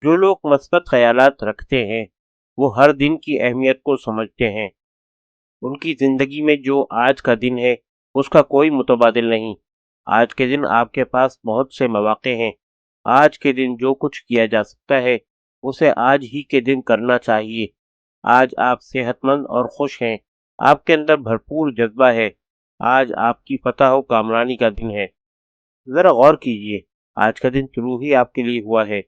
جو لوگ مثبت خیالات رکھتے ہیں وہ ہر دن کی اہمیت کو سمجھتے ہیں۔ ان کی زندگی میں جو آج کا دن ہے اس کا کوئی متبادل نہیں۔ آج کے دن آپ کے پاس بہت سے مواقع ہیں۔ آج کے دن جو کچھ کیا جا سکتا ہے اسے آج ہی کے دن کرنا چاہیے۔ آج آپ صحت مند اور خوش ہیں، آپ کے اندر بھرپور جذبہ ہے۔ آج آپ کی فتح و کامرانی کا دن ہے۔ ذرا غور کیجئے، آج کا دن شروع ہی آپ کے لیے ہوا ہے۔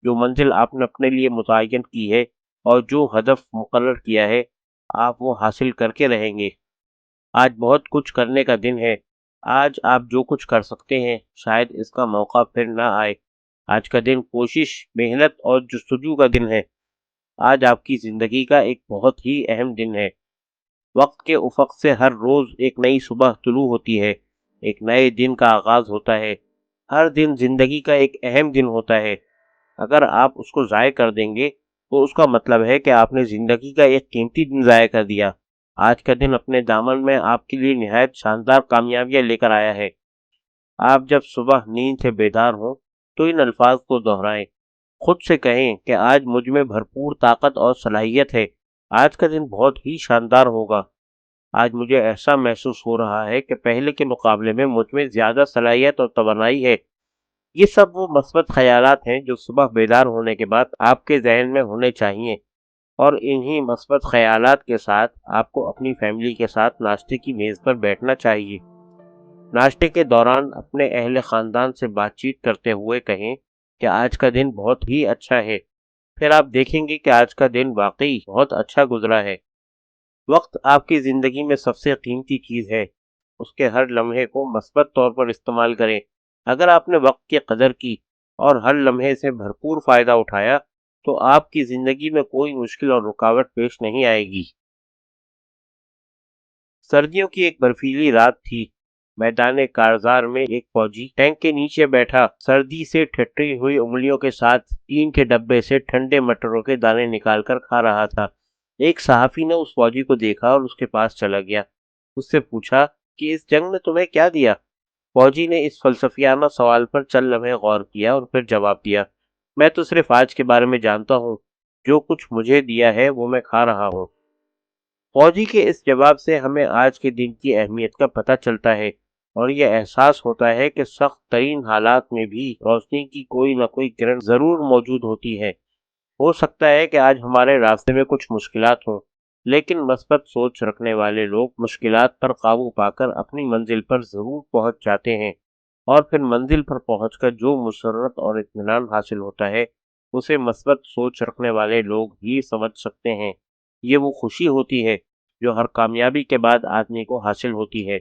جو منزل آپ نے اپنے لیے متعین کی ہے اور جو ہدف مقرر کیا ہے آپ وہ حاصل کر کے رہیں گے۔ آج بہت کچھ کرنے کا دن ہے۔ آج آپ جو کچھ کر سکتے ہیں شاید اس کا موقع پھر نہ آئے۔ آج کا دن کوشش، محنت اور جستجو کا دن ہے۔ آج آپ کی زندگی کا ایک بہت ہی اہم دن ہے۔ وقت کے افق سے ہر روز ایک نئی صبح طلوع ہوتی ہے، ایک نئے دن کا آغاز ہوتا ہے۔ ہر دن زندگی کا ایک اہم دن ہوتا ہے۔ اگر آپ اس کو ضائع کر دیں گے تو اس کا مطلب ہے کہ آپ نے زندگی کا ایک قیمتی دن ضائع کر دیا۔ آج کا دن اپنے دامن میں آپ کے لیے نہایت شاندار کامیابیاں لے کر آیا ہے۔ آپ جب صبح نیند سے بیدار ہوں تو ان الفاظ کو دہرائیں، خود سے کہیں کہ آج مجھ میں بھرپور طاقت اور صلاحیت ہے۔ آج کا دن بہت ہی شاندار ہوگا۔ آج مجھے ایسا محسوس ہو رہا ہے کہ پہلے کے مقابلے میں مجھ میں زیادہ صلاحیت اور توانائی ہے۔ یہ سب وہ مثبت خیالات ہیں جو صبح بیدار ہونے کے بعد آپ کے ذہن میں ہونے چاہیے، اور انہی مثبت خیالات کے ساتھ آپ کو اپنی فیملی کے ساتھ ناشتے کی میز پر بیٹھنا چاہیے۔ ناشتے کے دوران اپنے اہل خاندان سے بات چیت کرتے ہوئے کہیں کہ آج کا دن بہت ہی اچھا ہے۔ پھر آپ دیکھیں گے کہ آج کا دن واقعی بہت اچھا گزرا ہے۔ وقت آپ کی زندگی میں سب سے قیمتی چیز ہے۔ اس کے ہر لمحے کو مثبت طور پر استعمال کریں۔ اگر آپ نے وقت کی قدر کی اور ہر لمحے سے بھرپور فائدہ اٹھایا تو آپ کی زندگی میں کوئی مشکل اور رکاوٹ پیش نہیں آئے گی۔ سردیوں کی ایک برفیلی رات تھی۔ میدان کارزار میں ایک فوجی ٹینک کے نیچے بیٹھا سردی سے ٹھٹری ہوئی انگلیوں کے ساتھ ٹین کے ڈبے سے ٹھنڈے مٹروں کے دانے نکال کر کھا رہا تھا۔ ایک صحافی نے اس فوجی کو دیکھا اور اس کے پاس چلا گیا۔ اس سے پوچھا کہ اس جنگ نے تمہیں کیا دیا؟ فوجی نے اس فلسفیانہ سوال پر چند لمحے غور کیا اور پھر جواب دیا، میں تو صرف آج کے بارے میں جانتا ہوں۔ جو کچھ مجھے دیا ہے وہ میں کھا رہا ہوں۔ فوجی کے اس جواب سے ہمیں آج کے دن کی اہمیت کا پتہ چلتا ہے، اور یہ احساس ہوتا ہے کہ سخت ترین حالات میں بھی روشنی کی کوئی نہ کوئی کرن ضرور موجود ہوتی ہے۔ ہو سکتا ہے کہ آج ہمارے راستے میں کچھ مشکلات ہوں، لیکن مثبت سوچ رکھنے والے لوگ مشکلات پر قابو پا کر اپنی منزل پر ضرور پہنچ جاتے ہیں، اور پھر منزل پر پہنچ کر جو مسرت اور اطمینان حاصل ہوتا ہے اسے مثبت سوچ رکھنے والے لوگ ہی سمجھ سکتے ہیں۔ یہ وہ خوشی ہوتی ہے جو ہر کامیابی کے بعد آدمی کو حاصل ہوتی ہے۔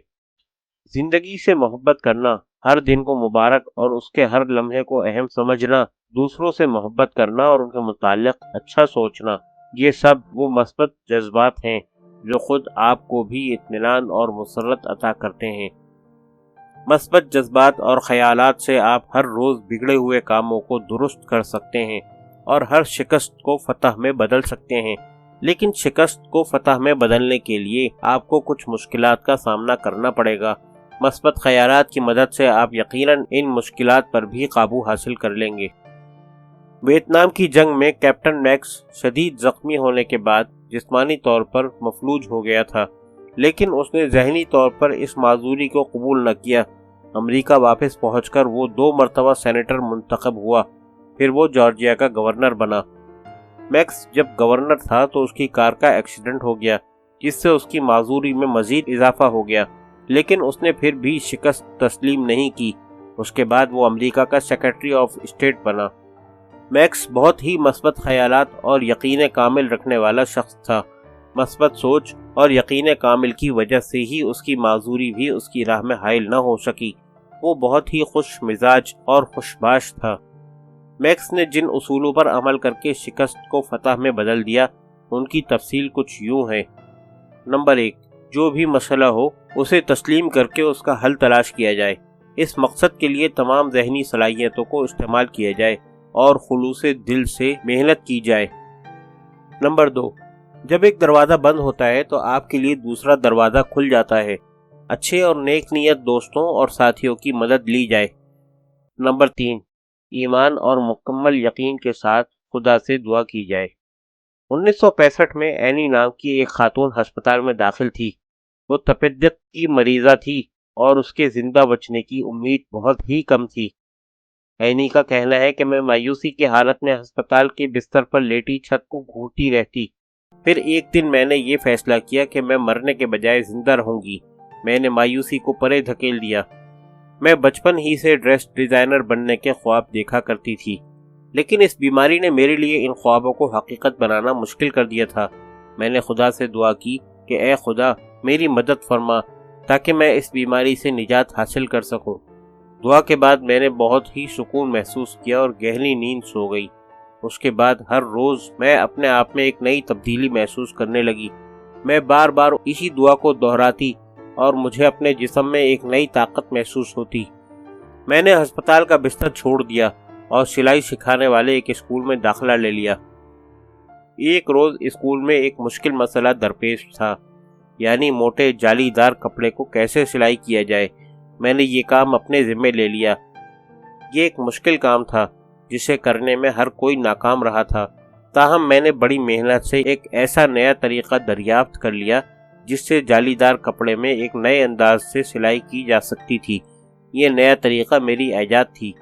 زندگی سے محبت کرنا، ہر دن کو مبارک اور اس کے ہر لمحے کو اہم سمجھنا، دوسروں سے محبت کرنا اور ان کے متعلق اچھا سوچنا، یہ سب وہ مثبت جذبات ہیں جو خود آپ کو بھی اطمینان اور مسرت عطا کرتے ہیں۔ مثبت جذبات اور خیالات سے آپ ہر روز بگڑے ہوئے کاموں کو درست کر سکتے ہیں اور ہر شکست کو فتح میں بدل سکتے ہیں۔ لیکن شکست کو فتح میں بدلنے کے لیے آپ کو کچھ مشکلات کا سامنا کرنا پڑے گا۔ مثبت خیالات کی مدد سے آپ یقیناً ان مشکلات پر بھی قابو حاصل کر لیں گے۔ ویتنام کی جنگ میں کیپٹن میکس شدید زخمی ہونے کے بعد جسمانی طور پر مفلوج ہو گیا تھا، لیکن اس نے ذہنی طور پر اس معذوری کو قبول نہ کیا۔ امریکہ واپس پہنچ کر وہ 2 مرتبہ سینیٹر منتخب ہوا، پھر وہ جارجیا کا گورنر بنا۔ میکس جب گورنر تھا تو اس کی کار کا ایکسیڈنٹ ہو گیا، جس سے اس کی معذوری میں مزید اضافہ ہو گیا، لیکن اس نے پھر بھی شکست تسلیم نہیں کی۔ اس کے بعد وہ امریکہ کا سیکرٹری آف اسٹیٹ بنا۔ میکس بہت ہی مثبت خیالات اور یقین کامل رکھنے والا شخص تھا۔ مثبت سوچ اور یقین کامل کی وجہ سے ہی اس کی معذوری بھی اس کی راہ میں حائل نہ ہو سکی۔ وہ بہت ہی خوش مزاج اور خوشباش تھا۔ میکس نے جن اصولوں پر عمل کر کے شکست کو فتح میں بدل دیا، ان کی تفصیل کچھ یوں ہے۔ نمبر 1، جو بھی مسئلہ ہو اسے تسلیم کر کے اس کا حل تلاش کیا جائے۔ اس مقصد کے لیے تمام ذہنی صلاحیتوں کو استعمال کیا جائے اور خلوص دل سے محنت کی جائے۔ نمبر 2، جب ایک دروازہ بند ہوتا ہے تو آپ کے لیے دوسرا دروازہ کھل جاتا ہے۔ اچھے اور نیک نیت دوستوں اور ساتھیوں کی مدد لی جائے۔ نمبر 3، ایمان اور مکمل یقین کے ساتھ خدا سے دعا کی جائے۔ 1965 میں اینی نام کی ایک خاتون ہسپتال میں داخل تھی۔ وہ تپیدق کی مریضہ تھی اور اس کے زندہ بچنے کی امید بہت ہی کم تھی۔ اینی کا کہنا ہے کہ میں مایوسی کی حالت میں ہسپتال کے بستر پر لیٹی چھت کو گھونٹتی رہتی۔ پھر ایک دن میں نے یہ فیصلہ کیا کہ میں مرنے کے بجائے زندہ رہوں گی۔ میں نے مایوسی کو پرے دھکیل دیا۔ میں بچپن ہی سے ڈریس ڈیزائنر بننے کے خواب دیکھا کرتی تھی، لیکن اس بیماری نے میرے لیے ان خوابوں کو حقیقت بنانا مشکل کر دیا تھا۔ میں نے خدا سے دعا کی کہ اے خدا میری مدد فرما تاکہ میں اس بیماری سے نجات حاصل کر سکوں۔ دعا کے بعد میں نے بہت ہی سکون محسوس کیا اور گہری نیند سو گئی۔ اس کے بعد ہر روز میں اپنے آپ میں ایک نئی تبدیلی محسوس کرنے لگی۔ میں بار بار اسی دعا کو دہراتی اور مجھے اپنے جسم میں ایک نئی طاقت محسوس ہوتی۔ میں نے ہسپتال کا بستر چھوڑ دیا اور سلائی سکھانے والے ایک اسکول میں داخلہ لے لیا۔ ایک روز اسکول میں ایک مشکل مسئلہ درپیش تھا، یعنی موٹے جالی دار کپڑے کو کیسے سلائی کیا جائے۔ میں نے یہ کام اپنے ذمے لے لیا۔ یہ ایک مشکل کام تھا جسے کرنے میں ہر کوئی ناکام رہا تھا، تاہم میں نے بڑی محنت سے ایک ایسا نیا طریقہ دریافت کر لیا جس سے جالی دار کپڑے میں ایک نئے انداز سے سلائی کی جا سکتی تھی۔ یہ نیا طریقہ میری ایجاد تھی۔